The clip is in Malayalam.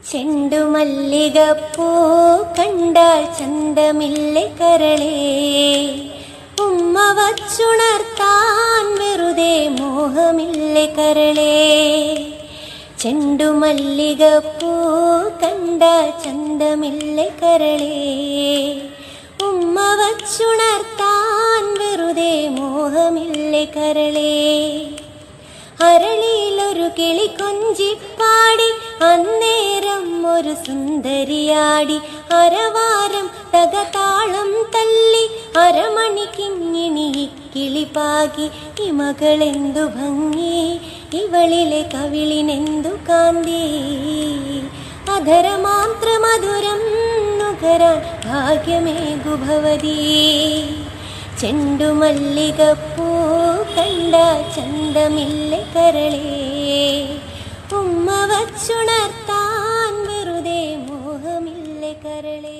ചെണ്ടുമല്ലികപ്പൂ കണ്ടാൽ ചന്തമില്ലേ കരളേ, ഉമ്മ വച്ചുണർത്താൻ വെറുതെ മോഹമില്ലേ കരളേ. ചെണ്ടുമല്ലികപ്പൂ കണ്ടാൽ ചന്തമില്ലേ കരളേ, ഉമ്മ വച്ചുണർത്താൻ വെറുതെ മോഹമില്ലേ കരളേ. അരളിയിലൊരു കിളി കൊഞ്ചിപ്പാടി അന്നേരം ഒരു സുന്ദരിയാടി, അരവാരം തകതാളം തല്ലി അരമണിക്കിങ്ങിണി കിളിപ്പാകി. ഈ മകളെന്തു ഭംഗി, ഇവളിലെ കവിളിനെന്തു കാന്തി, അധരമാത്ര മധുരം നുകരാൻ ഭാഗ്യമേകു ഭവതി. ചെണ്ടുമല്ലികപ്പൂ കണ്ടാൽ ചന്തമില്ലേ കരളേ, ഉമ്മ വച്ചുണർത്താൻ വെറുതെ മോഹമില്ലേ കരളേ.